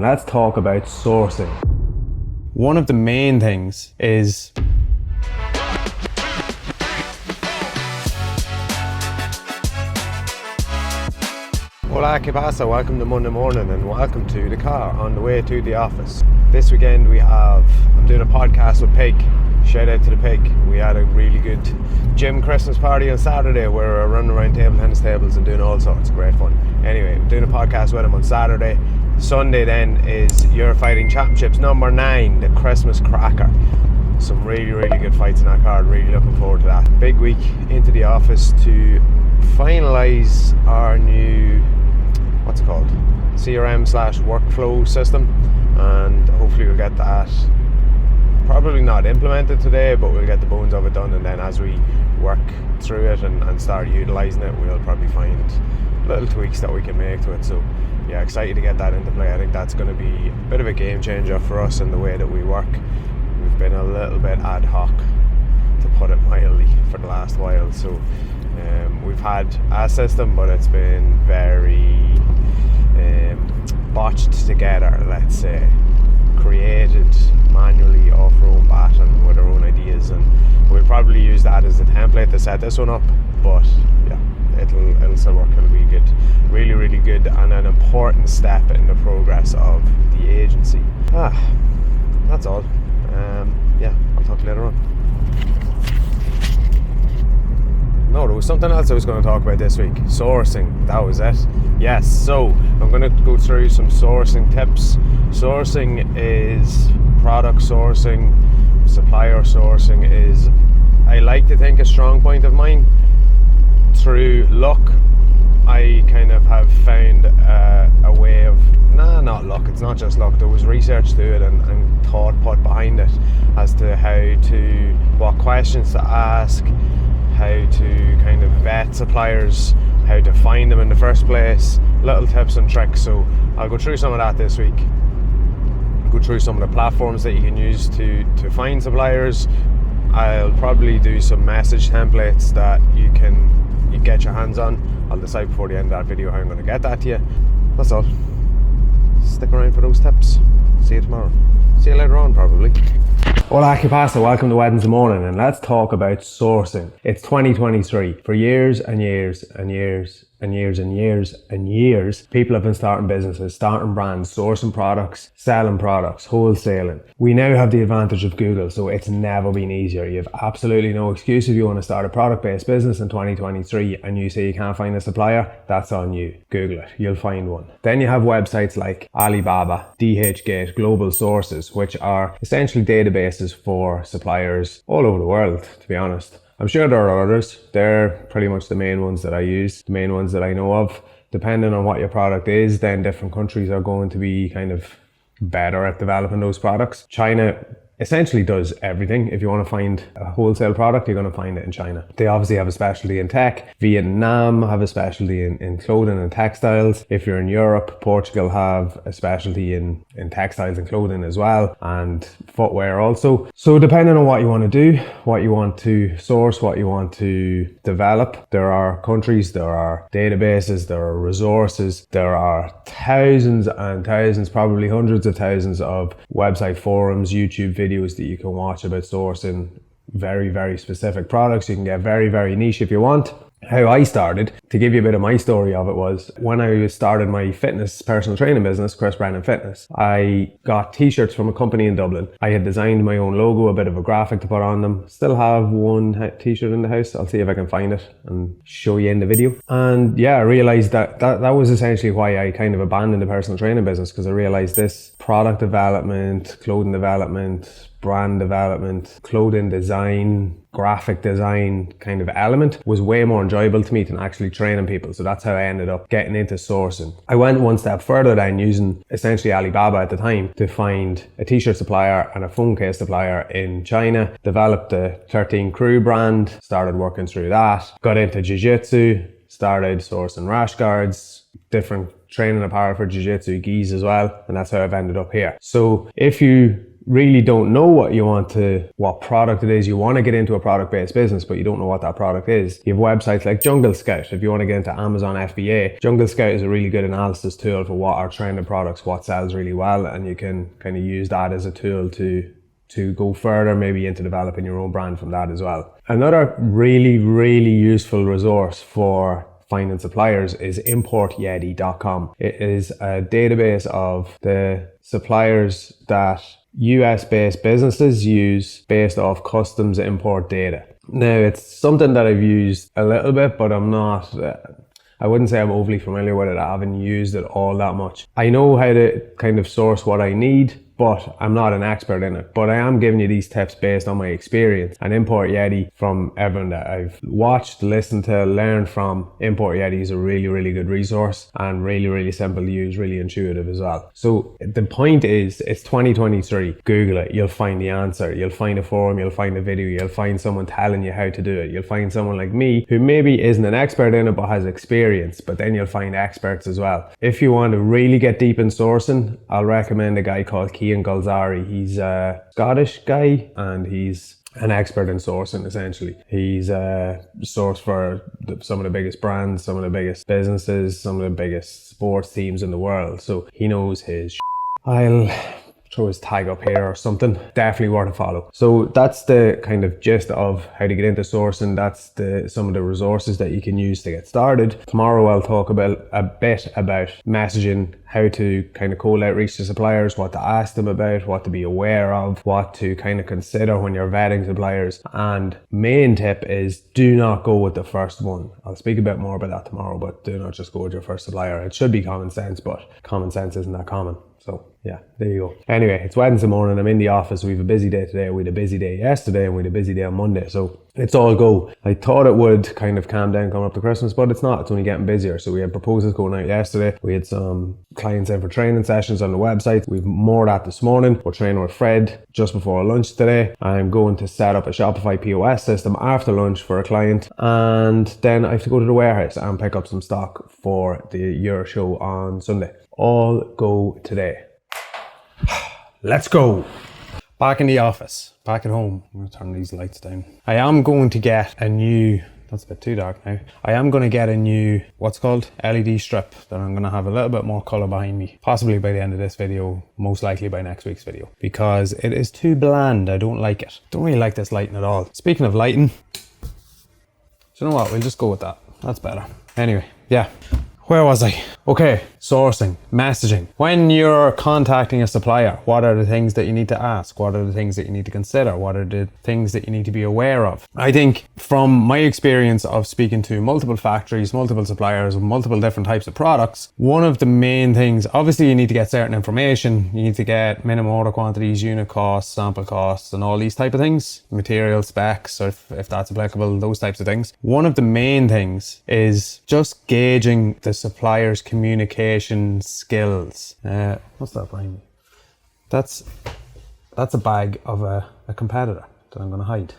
Let's talk about sourcing. One of the main things is Hola, pasa, welcome to Monday morning and welcome to the car on the way to the office. This weekend I'm doing a podcast with Pig. Shout out to the Pig. We had a really good gym Christmas party on Saturday where we're running around table tennis tables and doing all sorts. Great fun. Anyway, we're doing a podcast with him on Saturday. Sunday then is IÚR Fighting Championships number 9, the Christmas cracker. Some really good fights in that card. Really looking forward to that. Big week into the office to finalise our new, what's it called? CRM/workflow system, and hopefully we'll get that probably not implemented today, but we'll get the bones of it done, and then as we work through it and start utilising it, we'll probably find little tweaks that we can make to it. So yeah, excited to get that into play. I think that's going to be a bit of a game changer for us in the way that we work. We've been a little bit ad hoc, to put it mildly, for the last while. So we've had a system, but it's been very botched together, let's say, created manually off our own bat and with our own ideas, and we'll probably use that as a template to set this one up. But yeah, it'll still work. It'll be good, really good, and an important step in the progress of the agency. That's all. Yeah, I'll talk later on. No, there was something else I was going to talk about this week. Sourcing, that was it. Yes, so I'm going to go through some sourcing tips. Sourcing is product sourcing, supplier sourcing is, I like to think, a strong point of mine. Through luck, I kind of have found a way of, not luck, it's not just luck, there was research to it and thought put behind it as to what questions to ask, how to kind of vet suppliers, how to find them in the first place, little tips and tricks. So I'll go through some of that this week. Go through some of the platforms that you can use to find suppliers. I'll probably do some message templates that you get your hands on. I'll decide before the end of that video how I'm going to get that to you. That's all. Stick around for those tips. See you tomorrow. See you later on, probably. Hola, pasa, welcome to Wednesday morning, and let's talk about sourcing. It's 2023. For years and years and years and years and years and years, people have been starting businesses, starting brands, sourcing products, selling products, wholesaling. We now have the advantage of Google, so it's never been easier. You have absolutely no excuse if you want to start a product-based business in 2023 and you say you can't find a supplier. That's on you. Google it. You'll find one. Then you have websites like Alibaba, DHgate, Global Sources, which are essentially databases for suppliers all over the world, to be honest. I'm sure there are others. They're pretty much the main ones that I use, the main ones that I know of. Depending on what your product is, then different countries are going to be kind of better at developing those products. China essentially does everything. If you want to find a wholesale product, you're going to find it in China. They obviously have a specialty in tech. Vietnam have a specialty in clothing and textiles. If you're in Europe, Portugal have a specialty in textiles and clothing as well, and footwear also. So depending on what you want to do, what you want to source, what you want to develop, there are countries, there are databases, there are resources, there are thousands and thousands, probably hundreds of thousands of website forums, YouTube videos that you can watch about sourcing very specific products. You can get very niche if you want. How I started, to give you a bit of my story of it, was when I started my fitness personal training business, Chris Brennan Fitness, I got t-shirts from a company in Dublin. I had designed my own logo, a bit of a graphic to put on them. Still have one t-shirt in the house. I'll see if I can find it and show you in the video. And yeah, I realized that was essentially why I kind of abandoned the personal training business, because I realized this product development, clothing development, brand development, clothing design, graphic design kind of element was way more enjoyable to me than actually training people. So that's how I ended up getting into sourcing. I went one step further then, using essentially Alibaba at the time to find a t-shirt supplier and a phone case supplier in China, developed the 13 Crew brand, started working through that, got into jiu-jitsu, started sourcing rash guards, different training apparel for jiu-jitsu, gis as well, and that's how I've ended up here. So if you really don't know what product it is, you want to get into a product-based business, but you don't know what that product is, you have websites like Jungle Scout. If you want to get into Amazon FBA, Jungle Scout is a really good analysis tool for what are trending products, what sells really well, and you can kind of use that as a tool to go further, maybe into developing your own brand from that as well. Another really, really useful resource for finding suppliers is importyeti.com. It is a database of the suppliers that US-based businesses use based off customs import data. Now, it's something that I've used a little bit, but I wouldn't say I'm overly familiar with it. I haven't used it all that much. I know how to kind of source what I need, but I'm not an expert in it. But I am giving you these tips based on my experience. And Import Yeti, from everyone that I've watched, listened to, learned from, Import Yeti is a really, really good resource and really, really simple to use, really intuitive as well. So the point is, it's 2023. Google it. You'll find the answer. You'll find a forum. You'll find a video. You'll find someone telling you how to do it. You'll find someone like me who maybe isn't an expert in it but has experience. But then you'll find experts as well. If you want to really get deep in sourcing, I'll recommend a guy called Ian Galzari. He's a Scottish guy and he's an expert in sourcing essentially. He's sourced for some of the biggest brands, some of the biggest businesses, some of the biggest sports teams in the world. So he knows his I'll throw his tag up here or something. Definitely worth a follow. So that's the kind of gist of how to get into sourcing. That's some of the resources that you can use to get started. Tomorrow I'll talk a bit about messaging, how to kind of cold outreach to suppliers, what to ask them about, what to be aware of, what to kind of consider when you're vetting suppliers. And main tip is do not go with the first one. I'll speak a bit more about that tomorrow, but do not just go with your first supplier. It should be common sense, but common sense isn't that common. So yeah, there you go. Anyway, it's Wednesday morning. I'm in the office. We have a busy day today. We had a busy day yesterday and we had a busy day on Monday. So it's all go. I thought it would kind of calm down coming up to Christmas, but it's not. It's only getting busier. So we had proposals going out yesterday. We had some clients in for training sessions on the website. We've more of that this morning. We're training with Fred just before lunch today. I'm going to set up a Shopify POS system after lunch for a client. And then I have to go to the warehouse and pick up some stock for the IÚR show on Sunday. All go today. Let's go. Back in the office, back at home. I'm going to turn these lights down. I am going to get a new, that's a bit too dark now. I am going to get a new, what's called LED strip that I'm going to have a little bit more color behind me. Possibly by the end of this video, most likely by next week's video. Because it is too bland. I don't like it. Don't really like this lighting at all. Speaking of lighting, do you know what? We'll just go with that. That's better. Anyway, yeah. Where was I? Okay, sourcing, messaging. When you're contacting a supplier, what are the things that you need to ask? What are the things that you need to consider? What are the things that you need to be aware of? I think from my experience of speaking to multiple factories, multiple suppliers, multiple different types of products, one of the main things, obviously you need to get certain information. You need to get minimum order quantities, unit costs, sample costs, and all these type of things. Material specs, or if that's applicable, those types of things. One of the main things is just gauging the supplier's communication skills. What's that behind me? That's a bag of a competitor that I'm going to hide.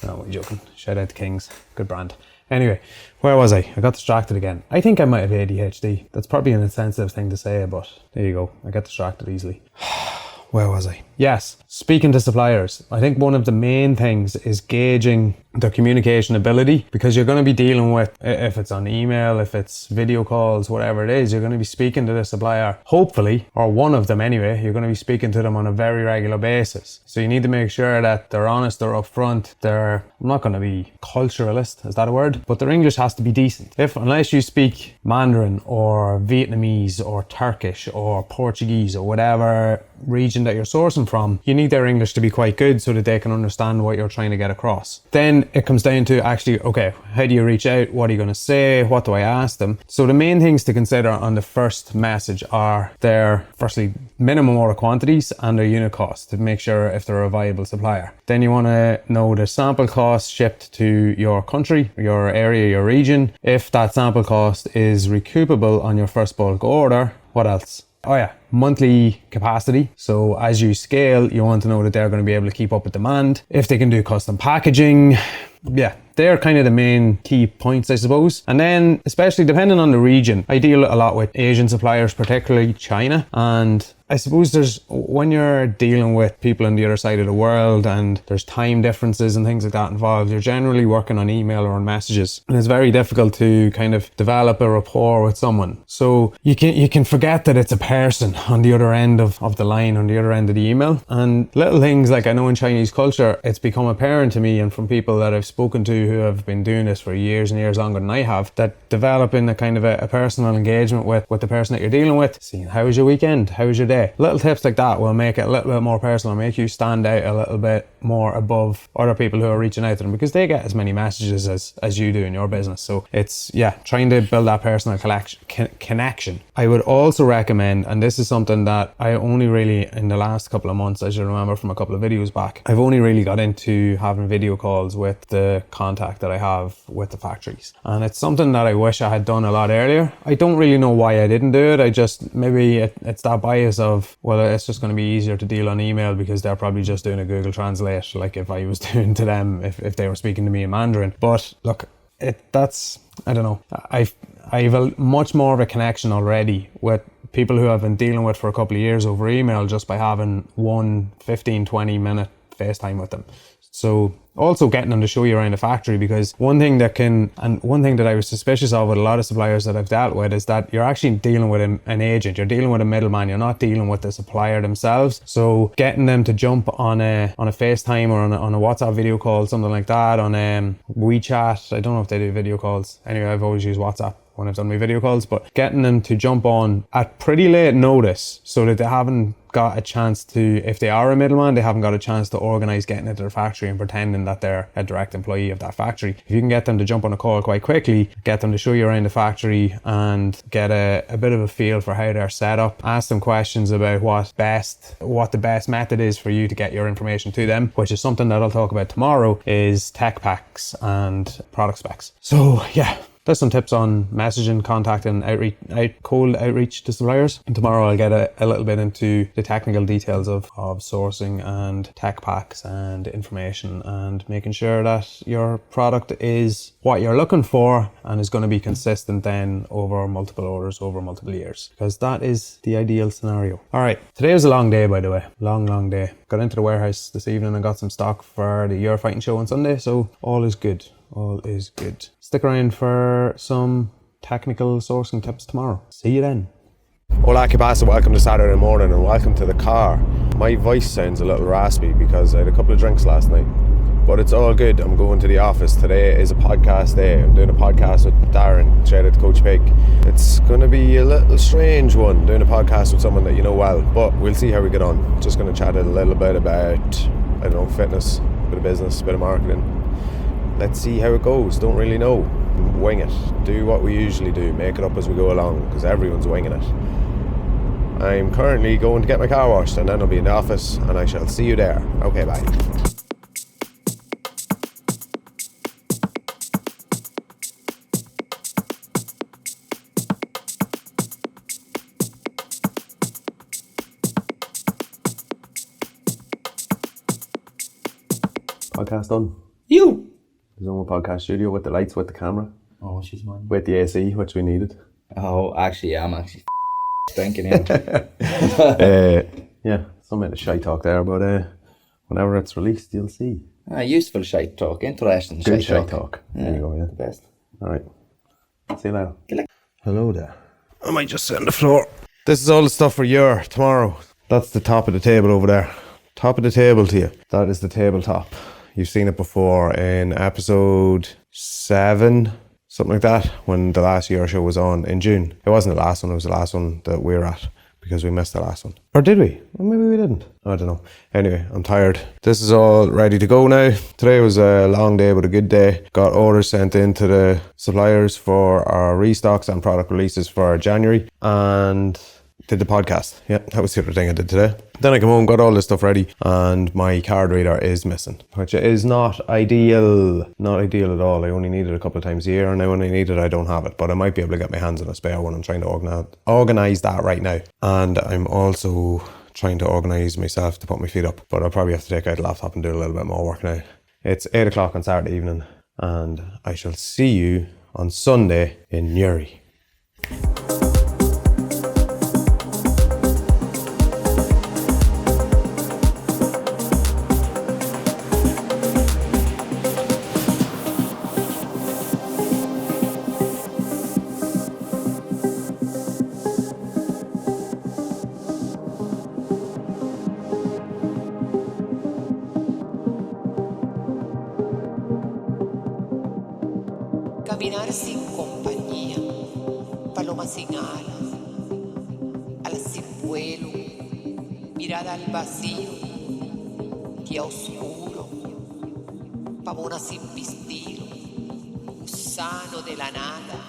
No, I'm joking. Shout out to Kings. Good brand. Anyway, where was I? I got distracted again. I think I might have ADHD. That's probably an insensitive thing to say, but there you go. I get distracted easily. Where was I? Yes, speaking to suppliers. I think one of the main things is gauging their communication ability, because you're going to be dealing with, if it's on email, if it's video calls, whatever it is, you're going to be speaking to the supplier, hopefully, or one of them anyway, you're going to be speaking to them on a very regular basis. So you need to make sure that they're honest, they're upfront, I'm not going to be culturalist, is that a word? But their English has to be decent. Unless you speak Mandarin or Vietnamese or Turkish or Portuguese or whatever region that you're sourcing from, you need their English to be quite good so that they can understand what you're trying to get across. Then it comes down to actually, okay, how do you reach out? What are you going to say? What do I ask them? So the main things to consider on the first message are their, firstly, minimum order quantities and their unit cost to make sure if they're a viable supplier. Then you want to know the sample cost shipped to your country, your area, your region. If that sample cost is recoupable on your first bulk order, what else? Oh yeah, monthly capacity. So as you scale, you want to know that they're going to be able to keep up with demand. If they can do custom packaging, yeah, they're kind of the main key points, I suppose. And then, especially depending on the region, I deal a lot with Asian suppliers, particularly China. And I suppose when you're dealing with people on the other side of the world and there's time differences and things like that involved, you're generally working on email or on messages. And it's very difficult to kind of develop a rapport with someone. So you can forget that it's a person on the other end of the line, on the other end of the email. And little things like, I know in Chinese culture, it's become apparent to me and from people that I've spoken to who have been doing this for years and years longer than I have, that developing a kind of a personal engagement with the person that you're dealing with, seeing how was your weekend, how was your day, little tips like that will make it a little bit more personal, make you stand out a little bit more above other people who are reaching out to them, because they get as many messages as you do in your business. So it's, yeah, trying to build that personal connection. I would also recommend, and this is something that I only really in the last couple of months, as you remember from a couple of videos back, I've only really got into having video calls with the contact that I have with the factories. And it's something that I wish I had done a lot earlier. I don't really know why I didn't do it. I just, maybe it's that bias of, well, it's just going to be easier to deal on email because they're probably just doing a Google Translate, like if I was doing to them, if they were speaking to me in Mandarin. But look, that's, I don't know. I've a much more of a connection already with people who I've been dealing with for a couple of years over email just by having 15-20 minute FaceTime with them. So also getting them to show you around the factory, because one thing that I was suspicious of with a lot of suppliers that I've dealt with is that you're actually dealing with an agent, you're dealing with a middleman, you're not dealing with the supplier themselves. So getting them to jump on a FaceTime or on a WhatsApp video call, something like that, on WeChat, I don't know if they do video calls. Anyway, I've always used WhatsApp when I've done my video calls, but getting them to jump on at pretty late notice so that they haven't got a chance to, if they are a middleman, they haven't got a chance to organise getting into their factory and pretending that they're a direct employee of that factory. If you can get them to jump on a call quite quickly, get them to show you around the factory and get a bit of a feel for how they're set up, ask them questions about what the best method is for you to get your information to them, which is something that I'll talk about tomorrow, is tech packs and product specs. So yeah, there's some tips on messaging, contacting, cold outreach to suppliers. And tomorrow I'll get a little bit into the technical details of sourcing and tech packs and information and making sure that your product is what you're looking for and is going to be consistent then over multiple orders, over multiple years, because that is the ideal scenario. All right, today was a long day, by the way. Long day. Got into the warehouse this evening and got some stock for the IÚR Fighting show on Sunday, so all is good. All is good. Stick around for some technical sourcing tips tomorrow. See you then. Hola, pasa, welcome to Saturday morning and welcome to the car. My voice sounds a little raspy because I had a couple of drinks last night, but it's all good. I'm going to the office. Today is a podcast day. I'm doing a podcast with Darren, straight out Coach Pig. It's going to be a little strange one, doing a podcast with someone that you know well, but we'll see how we get on. Just going to chat a little bit about, I don't know, fitness, a bit of business, a bit of marketing. Let's see how it goes. Don't really know. Wing it. Do what we usually do. Make it up as we go along, because everyone's winging it. I'm currently going to get my car washed and then I'll be in the office and I shall see you there. Okay, bye. Podcast done. You! The ZOMA podcast studio with the lights, with the camera. Oh, she's mine. With the AC, which we needed. Oh, actually, I'm actually drinking in. Yeah, some bit of shite talk there, but whenever it's released, you'll see. Useful shite talk, interesting Good shite talk. Yeah, there you go, yeah. the best. All right. See you later. Good luck. Hello there. I might just sit on the floor. This is all the stuff for IÚR tomorrow. That's the top of the table over there. Top of the table to you. That is the tabletop. You've seen it before in episode 7, something like that, when the last IÚR show was on in June. It wasn't the last one, it was the last one that we were at, because we missed the last one. Or did we? Well, maybe we didn't. I don't know. Anyway, I'm tired. This is all ready to go now. Today was a long day, but a good day. Got orders sent in to the suppliers for our restocks and product releases for January, and did the podcast. Yeah, that was the other thing I did today. Then I come home, got all this stuff ready, and my card reader is missing, which is not ideal. Not ideal at all. I only need it a couple of times a year, and now when I need it, I don't have it. But I might be able to get my hands on a spare one. I'm trying to organise that right now. And I'm also trying to organise myself to put my feet up. But I'll probably have to take out the laptop and do a little bit more work now. It's 8 o'clock on Saturday evening. and I shall see you on Sunday in Newry. Caminar sin compañía, paloma sin alas, alas sin vuelo, mirada al vacío, día oscuro, pavona sin pistilo, gusano de la nada.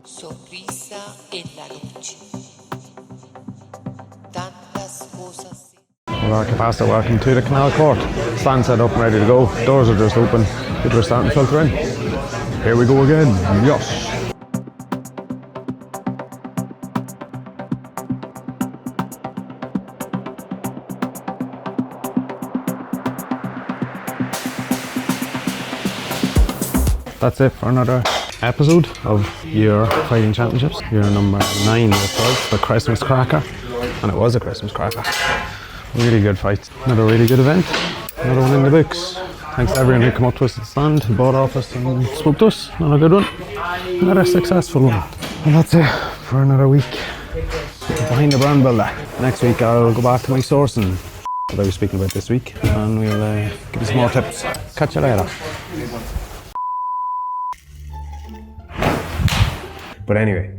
Sonrisa en la noche, tantas cosas. Hola, pasa, welcome to the Canal Court. Stand set up and ready to go. Doors are just open. People are starting to filter in. Here we go again. Yes. That's it for another episode of IÚR Fighting Championships. Year number 9 this was, the Christmas cracker. And it was a Christmas cracker. Really good fight. Another really good event. Another one in the books. Thanks to everyone who came up to us at the stand, who bought off us and spoke to us. Another good one. Another successful one. And that's it for another week behind the brand builder. Next week I'll go back to my sourcing that I was speaking about this week, and we'll give you some more tips. Catch you later. But anyway.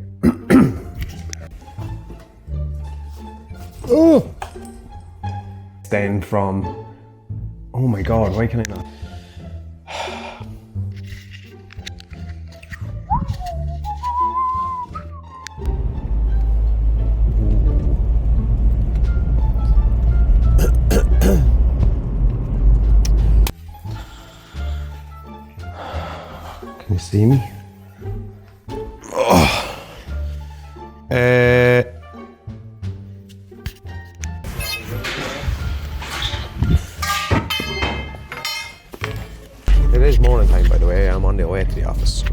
Oh! Then from, oh my god, why can I not? Can you see me? Oh. It is morning time, by the way. I'm on the way to the office.